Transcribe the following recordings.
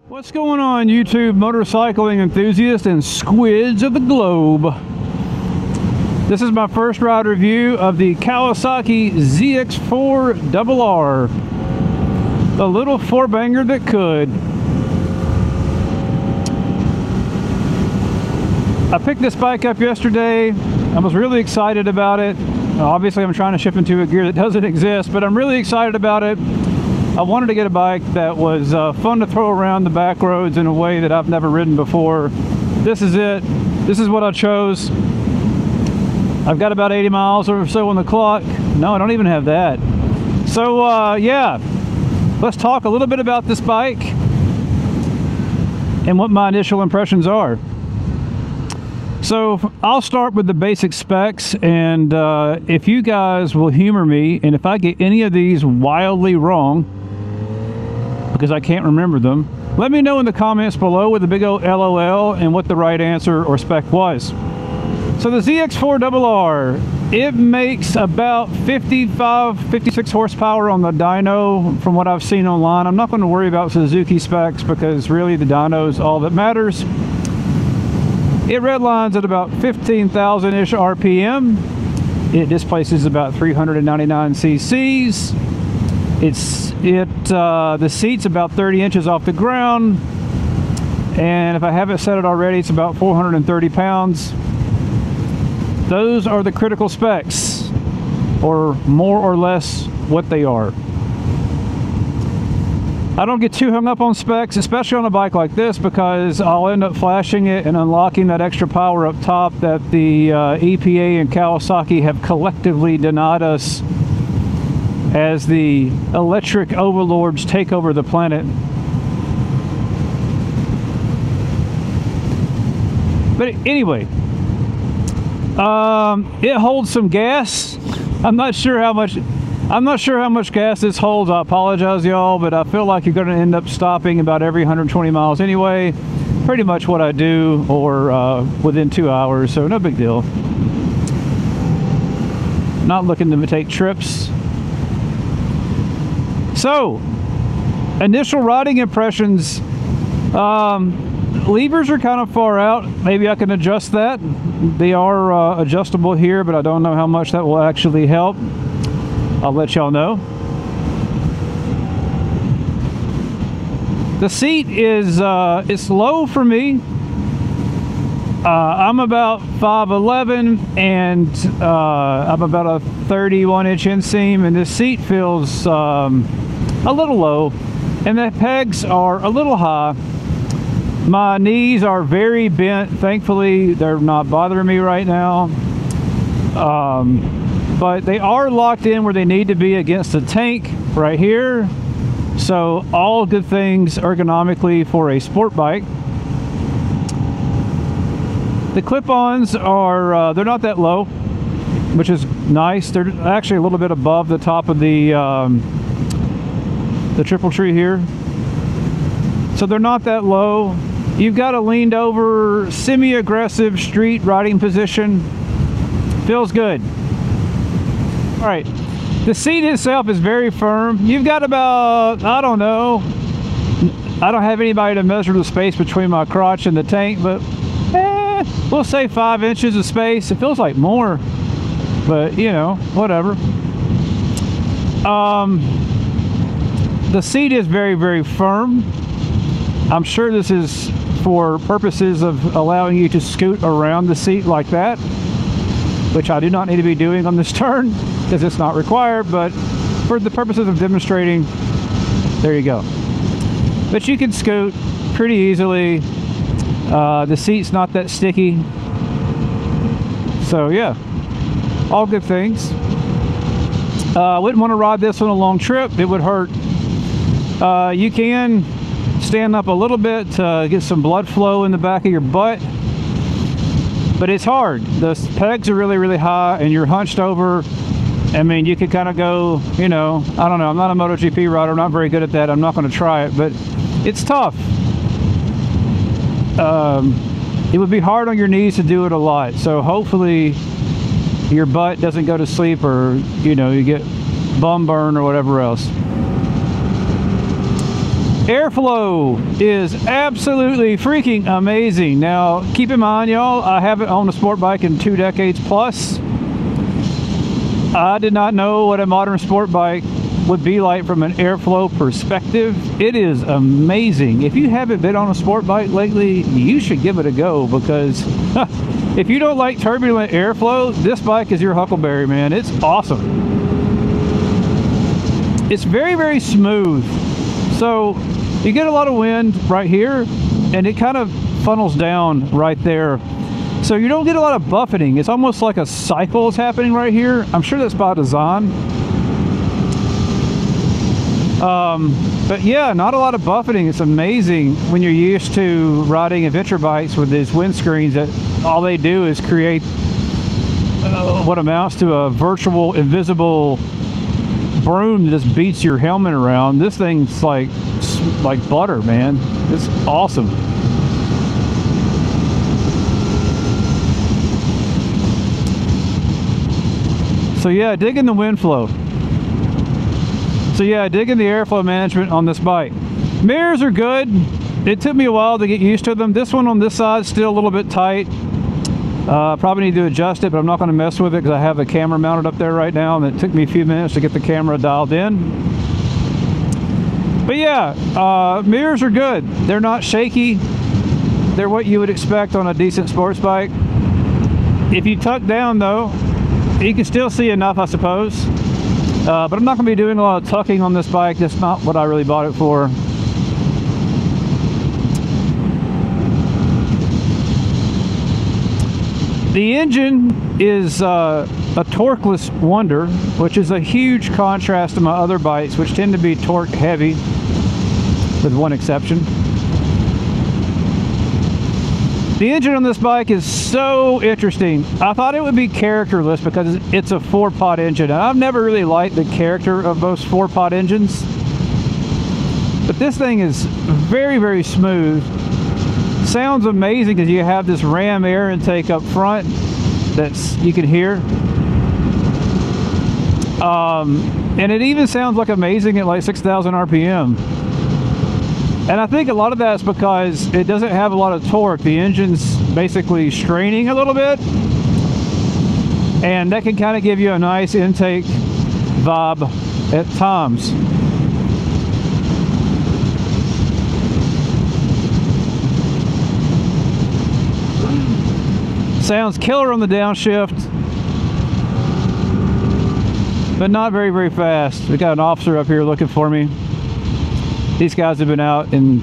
What's going on, YouTube motorcycling enthusiasts and squids of the globe? This is my first ride review of the Kawasaki ZX4RR, the little four-banger that could. I picked this bike up yesterday. I was really excited about it. Obviously, I'm trying to ship into a gear that doesn't exist, but I'm really excited about it. I wanted to get a bike that was fun to throw around the back roads in a way that I've never ridden before. This is it. This is what I chose. I've got about 80 miles or so on the clock. No, I don't even have that. So yeah, let's talk a little bit about this bike and what my initial impressions are. So I'll start with the basic specs, and if you guys will humor me, and if I get any of these wildly wrong, because I can't remember them, let me know in the comments below with a big old LOL and what the right answer or spec was. So the ZX4RR, it makes about 56 horsepower on the dyno from what I've seen online. I'm not going to worry about Suzuki specs because really the dyno is all that matters. It redlines at about 15,000-ish RPM. It displaces about 399 cc's. The seat's about 30 inches off the ground, and if I haven't said it already, it's about 430 pounds. Those are the critical specs, or more or less what they are. I don't get too hung up on specs, especially on a bike like this, because I'll end up flashing it and unlocking that extra power up top that the EPA and Kawasaki have collectively denied us as the electric overlords take over the planet. But anyway, it holds some gas. I'm not sure how much gas this holds. I apologize, y'all, but I feel like you're going to end up stopping about every 120 miles anyway. Pretty much what I do, or within 2 hours, so no big deal. Not looking to take trips. So, initial riding impressions. Levers are kind of far out. Maybe I can adjust that. They are adjustable here, but I don't know how much that will actually help. I'll let y'all know. The seat is it's low for me. I'm about 5'11", and I'm about a 31-inch inseam, and this seat feels a little low, and the pegs are a little high. My knees are very bent. Thankfully, they're not bothering me right now. But they are locked in where they need to be against the tank right here. So all good things ergonomically for a sport bike. The clip-ons are, they're not that low, which is nice. They're actually a little bit above the top of the triple tree here. So they're not that low. You've got a leaned over, semi-aggressive street riding position. Feels good. All right, the seat itself is very firm. You've got about, I don't know, I don't have anybody to measure the space between my crotch and the tank, but we'll say 5 inches of space. It feels like more, but you know, whatever. The seat is very, very firm. I'm sure this is for purposes of allowing you to scoot around the seat like that, which I do not need to be doing on this turn because it's not required, but for the purposes of demonstrating, there you go. But you can scoot pretty easily. The seat's not that sticky. So yeah, all good things. I wouldn't want to ride this on a long trip. It would hurt. You can stand up a little bit to get some blood flow in the back of your butt, but it's hard. The pegs are really, really high and you're hunched over. I mean, you could kind of go, you know, I don't know. I'm not a MotoGP rider. I'm not very good at that. I'm not going to try it, but it's tough. It would be hard on your knees to do it a lot. So hopefully your butt doesn't go to sleep, or, you know, you get bum burn or whatever else. Airflow is absolutely freaking amazing. Now, keep in mind, y'all, I haven't owned a sport bike in 2 decades plus. I did not know what a modern sport bike would be like from an airflow perspective. It is amazing. If you haven't been on a sport bike lately, you should give it a go, because if you don't like turbulent airflow, this bike is your huckleberry, man. It's awesome. It's very, very smooth. So you get a lot of wind right here, and it kind of funnels down right there. So you don't get a lot of buffeting. It's almost like a cycle is happening right here. I'm sure that's by design. But yeah, not a lot of buffeting. It's amazing when you're used to riding adventure bikes with these windscreens that all they do is create what amounts to a virtual invisible broom that just beats your helmet around. This thing's like butter, man. It's awesome. So yeah, digging the wind flow. So yeah, digging the airflow management on this bike. Mirrors are good. It took me a while to get used to them. This one on this side is still a little bit tight. Probably need to adjust it, but I'm not going to mess with it because I have a camera mounted up there right now, and it took me a few minutes to get the camera dialed in. But yeah, mirrors are good. They're not shaky. They're what you would expect on a decent sports bike. If you tuck down though, you can still see enough, I suppose. But I'm not going to be doing a lot of tucking on this bike. That's not what I really bought it for. The engine is a torqueless wonder, which is a huge contrast to my other bikes, which tend to be torque heavy, with one exception. The engine on this bike is so interesting. I thought it would be characterless because it's a 4-pot engine. And I've never really liked the character of most 4-pot engines. But this thing is very, very smooth. Sounds amazing because you have this ram air intake up front that's you can hear. And it even sounds like amazing at like 6,000 RPM. And I think a lot of that's because it doesn't have a lot of torque. The engine's basically straining a little bit, and that can kind of give you a nice intake vibe at times. Sounds killer on the downshift, but not very, very fast. We got an officer up here looking for me. These guys have been out in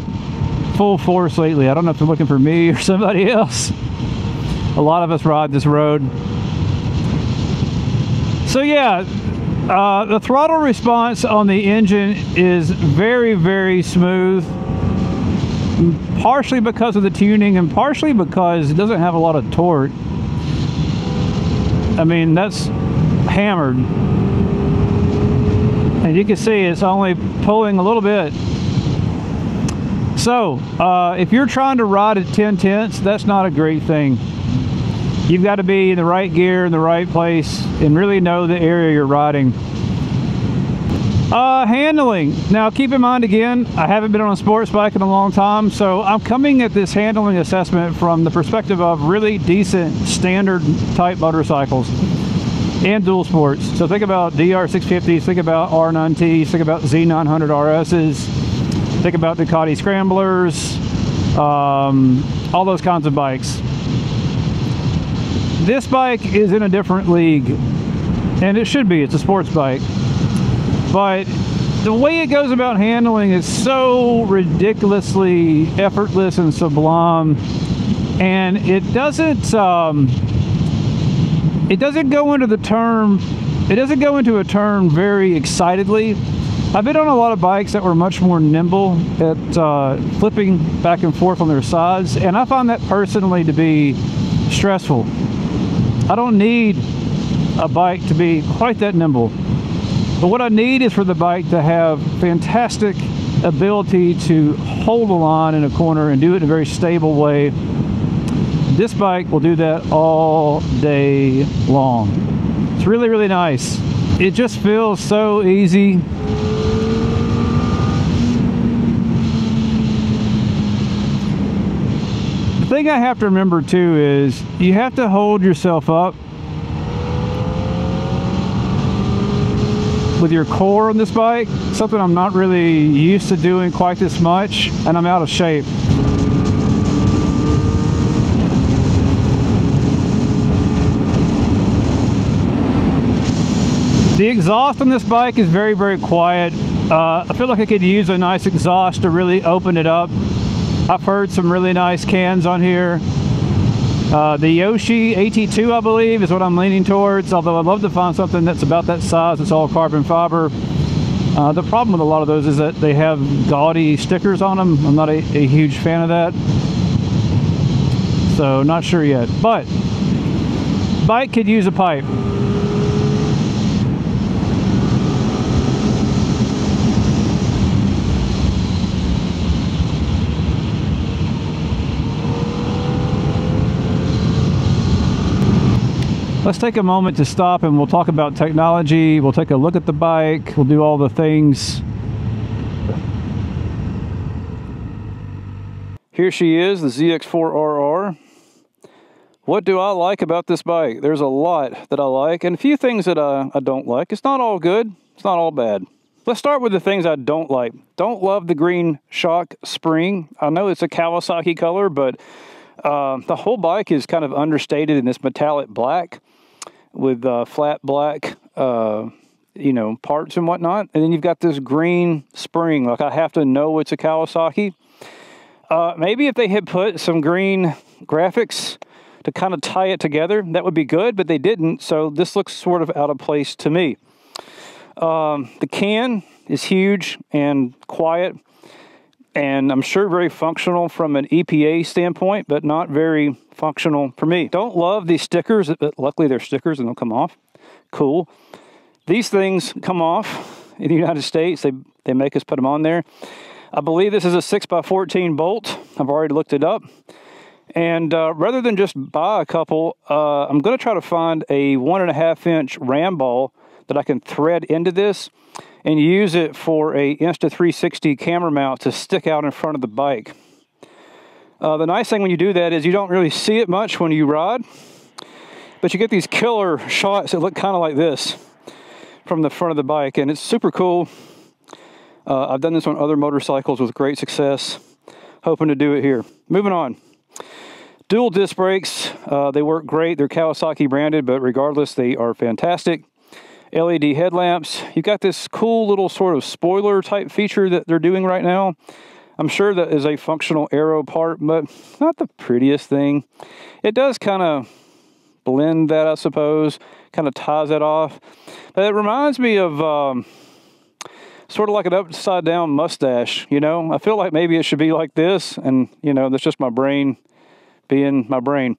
full force lately. I don't know if they're looking for me or somebody else. A lot of us ride this road. So yeah, the throttle response on the engine is very, very smooth. Partially because of the tuning and partially because it doesn't have a lot of torque. I mean, that's hammered. And you can see it's only pulling a little bit. So, if you're trying to ride at 10 tenths, that's not a great thing. You've got to be in the right gear, in the right place, and really know the area you're riding. Handling. Now, keep in mind again, I haven't been on a sports bike in a long time, so I'm coming at this handling assessment from the perspective of really decent standard type motorcycles and dual sports. So think about DR650s, think about R9Ts, think about Z900RSs, think about Ducati Scramblers, all those kinds of bikes. This bike is in a different league, and it should be. It's a sports bike. But the way it goes about handling is so ridiculously effortless and sublime, and it doesn't go into a turn very excitedly. I've been on a lot of bikes that were much more nimble at flipping back and forth on their sides, and I find that personally to be stressful. I don't need a bike to be quite that nimble, but what I need is for the bike to have fantastic ability to hold a line in a corner and do it in a very stable way. This bike will do that all day long. It's really, really nice. It just feels so easy. thing I have to remember too is you have to hold yourself up with your core on this bike, something I'm not really used to doing quite this much, and I'm out of shape. The exhaust on this bike is very, very quiet. I feel like I could use a nice exhaust to really open it up. I've heard some really nice cans on here. The Yoshi AT2, I believe, is what I'm leaning towards, although I'd love to find something that's about that size. It's all carbon fiber. The problem with a lot of those is that they have gaudy stickers on them. I'm not a huge fan of that. So, not sure yet. But, bike could use a pipe. Let's take a moment to stop and we'll talk about technology. We'll take a look at the bike. We'll do all the things. Here she is, the ZX-4RR. What do I like about this bike? There's a lot that I like and a few things that I don't like. It's not all good. It's not all bad. Let's start with the things I don't like. Don't love the green shock spring. I know it's a Kawasaki color, but the whole bike is kind of understated in this metallic black with flat black, you know, parts and whatnot. And then you've got this green spring. Like, I have to know it's a Kawasaki. Maybe if they had put some green graphics to kind of tie it together, that would be good, but they didn't. So this looks sort of out of place to me. The can is huge and quiet, and I'm sure very functional from an EPA standpoint, but not very functional for me. Don't love these stickers, but luckily they're stickers and they'll come off. Cool. These things come off in the United States. They make us put them on there. I believe this is a 6x14 bolt. I've already looked it up. And rather than just buy a couple, I'm going to try to find a 1.5-inch ram ball that I can thread into this and use it for a Insta360 camera mount to stick out in front of the bike. The nice thing when you do that is you don't really see it much when you ride, but you get these killer shots that look kind of like this from the front of the bike, and it's super cool. I've done this on other motorcycles with great success. Hoping to do it here. Moving on. Dual disc brakes. They work great. They're Kawasaki branded, but regardless, they are fantastic. LED headlamps. You've got this cool little sort of spoiler type feature that they're doing right now. I'm sure that is a functional aero part, but not the prettiest thing. It does kind of blend that, I suppose, kind of ties it off. But it reminds me of sort of like an upside down mustache, you know? I feel like maybe it should be like this, and, you know, that's just my brain being my brain.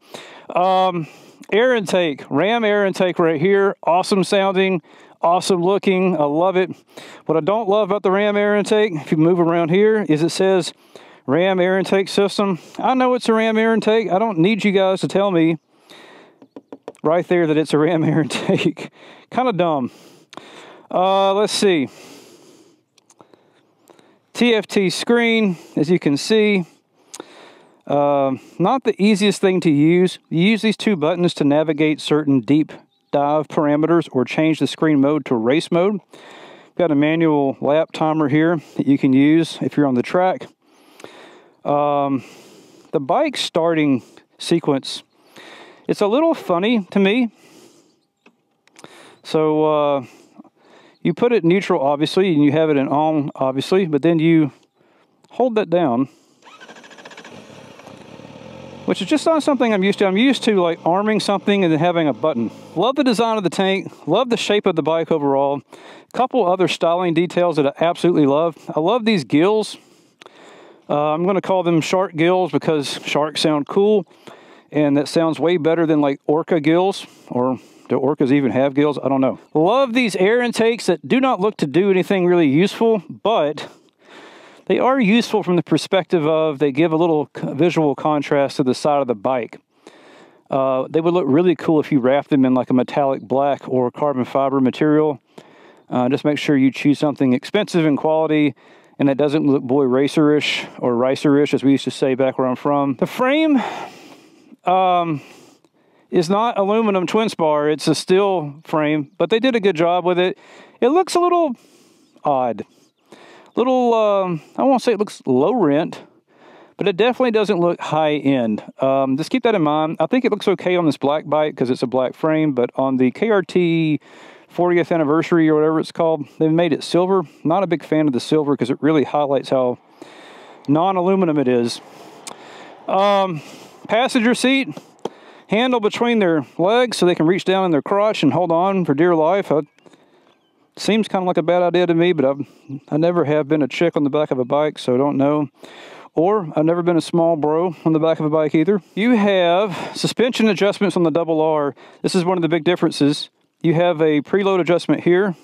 Air intake, ram air intake right here. Awesome sounding, awesome looking. I love it. What I don't love about the ram air intake, if you move around here, is it says ram air intake system. I know it's a ram air intake. I don't need you guys to tell me right there that it's a ram air intake. Kind of dumb. Let's see. TFT screen, as you can see. Not the easiest thing to use. You use these two buttons to navigate certain deep dive parameters or change the screen mode to race mode. Got a manual lap timer here that you can use if you're on the track. The bike starting sequence, it's a little funny to me. So you put it neutral, obviously, and you have it in on, obviously, but then you hold that down, which is just not something I'm used to. I'm used to like arming something and then having a button. Love the design of the tank. Love the shape of the bike overall. A couple other styling details that I absolutely love. I love these gills. I'm going to call them shark gills because sharks sound cool. And that sounds way better than like orca gills. Or do orcas even have gills? I don't know. Love these air intakes that do not look to do anything really useful, but they are useful from the perspective of they give a little visual contrast to the side of the bike. They would look really cool if you wrapped them in like a metallic black or carbon fiber material. Just make sure you choose something expensive in quality and it doesn't look boy racerish or ricerish, as we used to say back where I'm from. The frame is not aluminum twin spar, it's a steel frame, but they did a good job with it. It looks a little odd. I won't say it looks low rent, but it definitely doesn't look high end. Just keep that in mind. I think it looks okay on this black bike because it's a black frame, but on the KRT 40th anniversary or whatever it's called, they've made it silver. Not a big fan of the silver because it really highlights how non-aluminum it is. Passenger seat, handle between their legs so they can reach down in their crotch and hold on for dear life. Seems kind of like a bad idea to me, but I never have been a chick on the back of a bike, so I don't know. Or I've never been a small bro on the back of a bike either. You have suspension adjustments on the double R. This is one of the big differences. You have a preload adjustment here.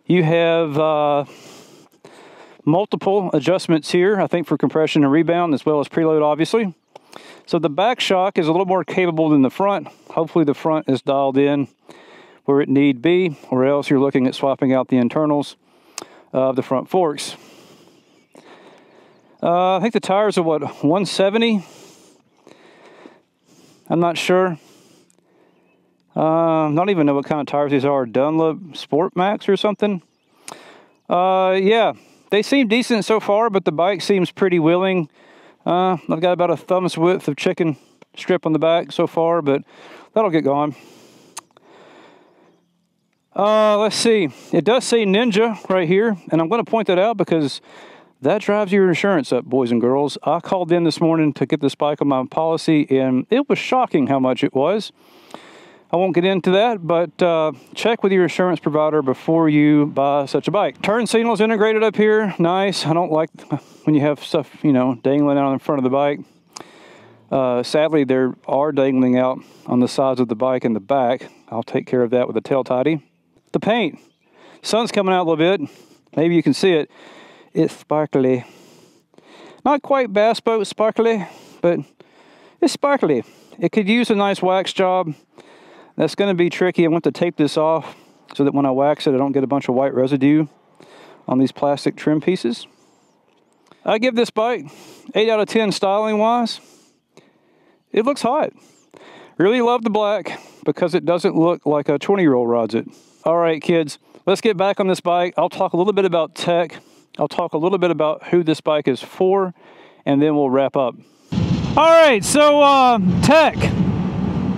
You have multiple adjustments here, I think for compression and rebound, as well as preload, obviously. So the back shock is a little more capable than the front. Hopefully the front is dialed in where it need be, or else you're looking at swapping out the internals of the front forks. I think the tires are, what, 170? I'm not sure. Not even know what kind of tires these are. Dunlop Sport Max or something. Yeah, they seem decent so far, but the bike seems pretty willing. I've got about a thumb's width of chicken strip on the back so far, but that'll get gone. Let's see. It does say Ninja right here, and I'm going to point that out because that drives your insurance up, boys and girls. I called in this morning to get this bike on my policy, and it was shocking how much it was. I won't get into that, but check with your insurance provider before you buy such a bike. Turn signals integrated up here, nice. I don't like when you have stuff, you know, dangling out in front of the bike. Sadly, there are dangling out on the sides of the bike in the back. I'll take care of that with a tail tidy. The paint, sun's coming out a little bit. Maybe you can see it. It's sparkly. Not quite bass boat sparkly, but it's sparkly. It could use a nice wax job. That's going to be tricky. I want to tape this off so that when I wax it, I don't get a bunch of white residue on these plastic trim pieces. I give this bike 8 out of 10 styling wise. It looks hot. Really love the black because it doesn't look like a 20-year-old rides it. All right, kids, let's get back on this bike. I'll talk a little bit about tech. I'll talk a little bit about who this bike is for, and then we'll wrap up. All right, so tech.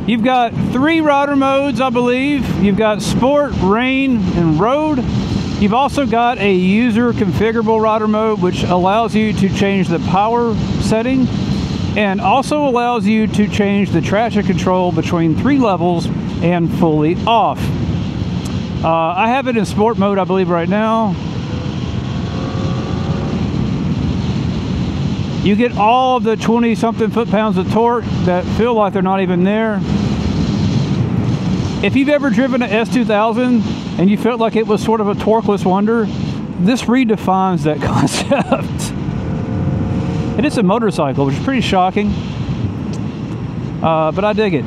You've got 3 rider modes, I believe. You've got Sport, Rain, and Road. You've also got a user configurable rider mode, which allows you to change the power setting and also allows you to change the traction control between 3 levels and fully off. I have it in Sport mode, I believe, right now. You get all of the 20-something foot-pounds of torque that feel like they're not even there. If you've ever driven an S2000 and you felt like it was sort of a torqueless wonder, this redefines that concept. And it's a motorcycle, which is pretty shocking, but I dig it.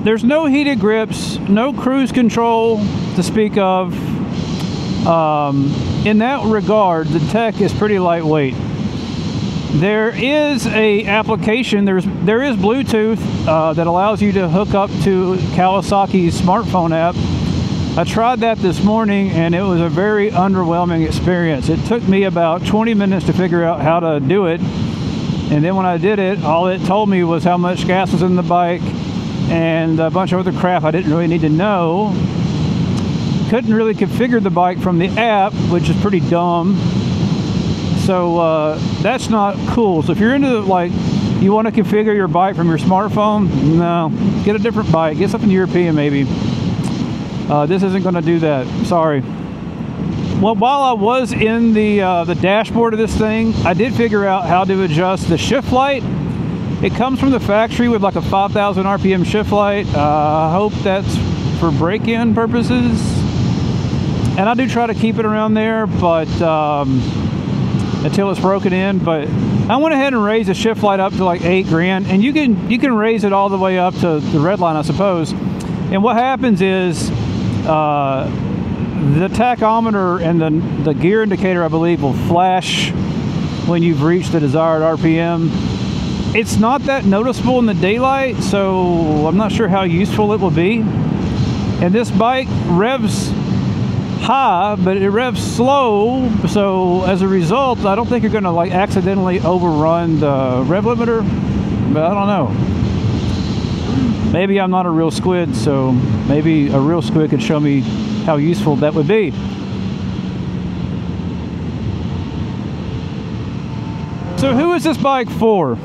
There's no heated grips, no cruise control to speak of. In that regard, the tech is pretty lightweight. There is a application, there is Bluetooth that allows you to hook up to Kawasaki's smartphone app. I tried that this morning and it was a very underwhelming experience. It took me about 20 minutes to figure out how to do it. And then when I did it, all it told me was how much gas was in the bike and a bunch of other crap I didn't really need to know. Couldn't really configure the bike from the app, which is pretty dumb. So that's not cool. So if you're into, like, you want to configure your bike from your smartphone, no, get a different bike. Get something European maybe. This isn't going to do that. Sorry. Well, while I was in the dashboard of this thing, I did figure out how to adjust the shift light. It comes from the factory with like a 5,000 RPM shift light. I hope that's for break-in purposes. And I do try to keep it around there, but until it's broken in. But I went ahead and raised the shift light up to like $8 grand, and you can raise it all the way up to the red line, I suppose. And what happens is the tachometer and the gear indicator, I believe, will flash when you've reached the desired RPM. It's not that noticeable in the daylight, so I'm not sure how useful it will be. And this bike revs high, but it revs slow, so as a result, I don't think you're gonna like accidentally overrun the rev limiter, but I don't know. Maybe I'm not a real squid, so maybe a real squid could show me how useful that would be. So who is this bike for?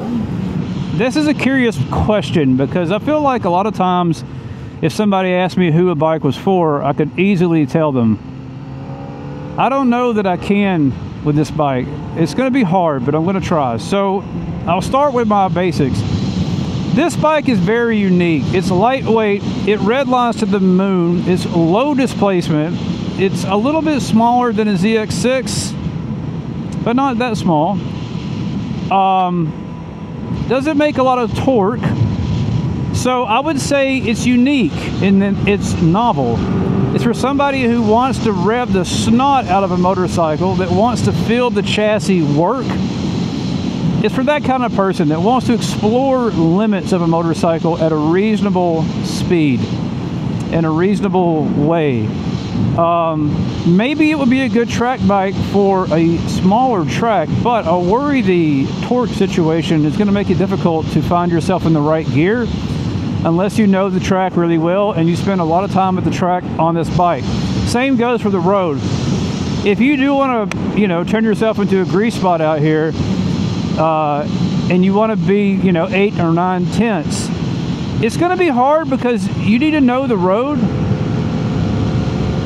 This is a curious question, because I feel like a lot of times if somebody asked me who a bike was for, I could easily tell them. I don't know that I can with this bike. It's going to be hard, but I'm going to try. So I'll start with my basics. This bike is very unique. It's lightweight, it redlines to the moon, it's low displacement, it's a little bit smaller than a ZX6, but not that small. Doesn't make a lot of torque, so I would say it's unique and then it's novel. It's for somebody who wants to rev the snot out of a motorcycle, that wants to feel the chassis work. It's for that kind of person that wants to explore limits of a motorcycle at a reasonable speed, in a reasonable way. Maybe it would be a good track bike for a smaller track, but I worry the torque situation is going to make it difficult to find yourself in the right gear unless you know the track really well and you spend a lot of time at the track on this bike. Same goes for the road. If you do want to, you know, turn yourself into a grease spot out here, and you want to be, you know, 8 or 9 tenths, it's going to be hard because you need to know the road.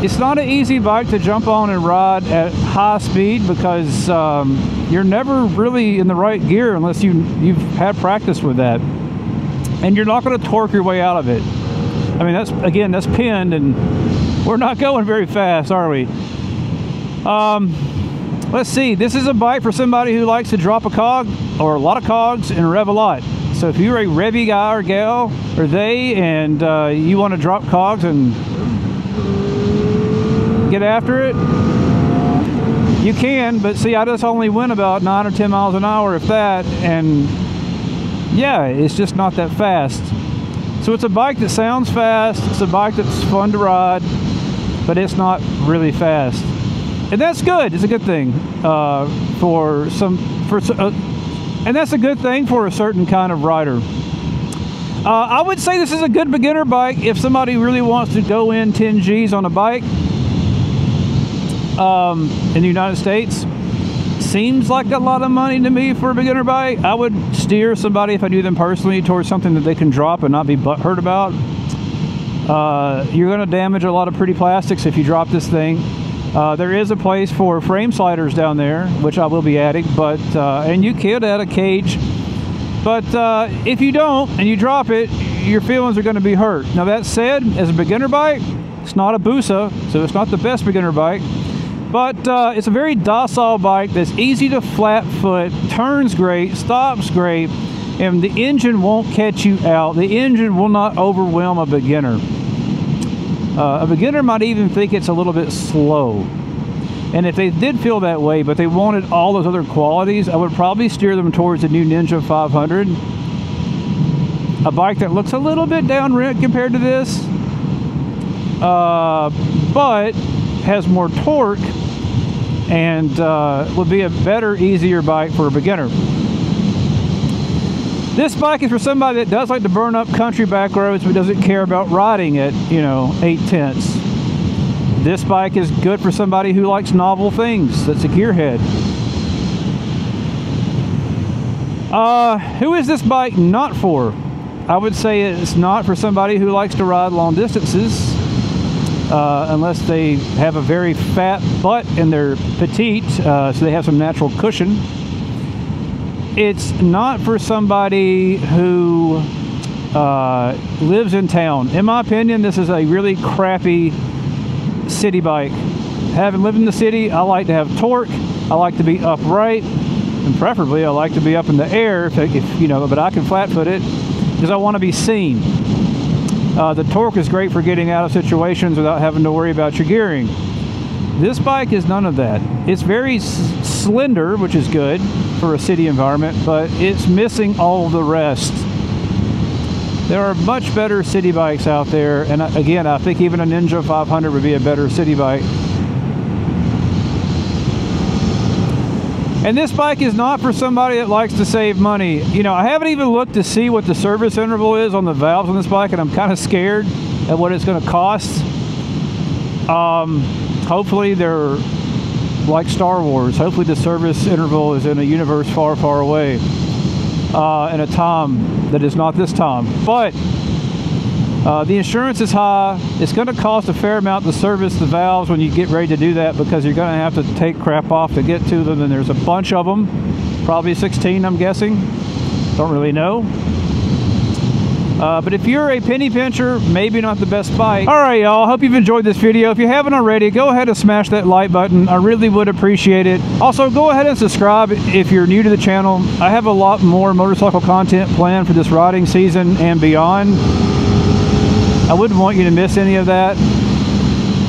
It's not an easy bike to jump on and ride at high speed because you're never really in the right gear unless you've had practice with that, and you're not going to torque your way out of it. I mean, that's pinned, and we're not going very fast, are we? Let's see, this is a bike for somebody who likes to drop a cog or a lot of cogs and rev a lot. So if you're a revvy guy or gal, or they, and you want to drop cogs and get after it, you can, but see, I just only went about 9 or 10 miles an hour, if that, and yeah, it's just not that fast. So it's a bike that sounds fast, it's a bike that's fun to ride, but it's not really fast. And that's good. It's a good thing and that's a good thing for a certain kind of rider. I would say this is a good beginner bike if somebody really wants to go in 10 G's on a bike in the United States. Seems like a lot of money to me for a beginner bike. I would steer somebody, if I knew them personally, towards something that they can drop and not be butthurt about. You're going to damage a lot of pretty plastics if you drop this thing. There is a place for frame sliders down there, which I will be adding, but and you could add a cage, but if you don't and you drop it, your feelings are going to be hurt. Now that said, as a beginner bike, it's not a Busa, so it's not the best beginner bike, but it's a very docile bike that's easy to flat foot, turns great, stops great, and the engine won't catch you out. The engine will not overwhelm a beginner. A beginner might even think it's a little bit slow. And if they did feel that way, but they wanted all those other qualities, I would probably steer them towards the new Ninja 500. A bike that looks a little bit down rent compared to this, but has more torque and would be a better, easier bike for a beginner. This bike is for somebody that does like to burn up country back roads but doesn't care about riding at, you know, 8 tenths. This bike is good for somebody who likes novel things, that's a gearhead. Who is this bike not for? I would say it's not for somebody who likes to ride long distances, unless they have a very fat butt and they're petite, so they have some natural cushion. It's not for somebody who lives in town. In my opinion, this is a really crappy city bike. Having lived in the city, I like to have torque, I like to be upright, and preferably I like to be up in the air if you know, but I can flat foot it because I want to be seen. The torque is great for getting out of situations without having to worry about your gearing. This bike is none of that. It's very slender, which is good for a city environment, but it's missing all the rest. There are much better city bikes out there, and again, I think even a Ninja 500 would be a better city bike. And this bike is not for somebody that likes to save money. You know, I haven't even looked to see what the service interval is on the valves on this bike, and I'm kind of scared at what it's going to cost. Hopefully they're like Star Wars. Hopefully the service interval is in a universe far, far away, in a time that is not this time. But the insurance is high. It's going to cost a fair amount to service the valves when you get ready to do that, because you're going to have to take crap off to get to them, and there's a bunch of them, probably 16 I'm guessing, don't really know. But if you're a penny pincher, maybe not the best bike. All right, y'all, hope you've enjoyed this video. If you haven't already, go ahead and smash that like button. I really would appreciate it. Also, go ahead and subscribe if you're new to the channel. I have a lot more motorcycle content planned for this riding season and beyond. I wouldn't want you to miss any of that.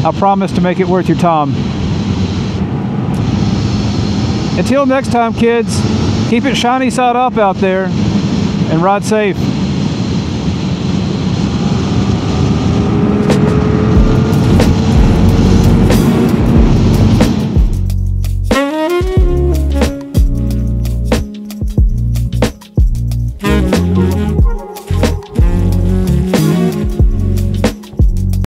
I promise to make it worth your time. Until next time, kids, keep it shiny side up out there and ride safe.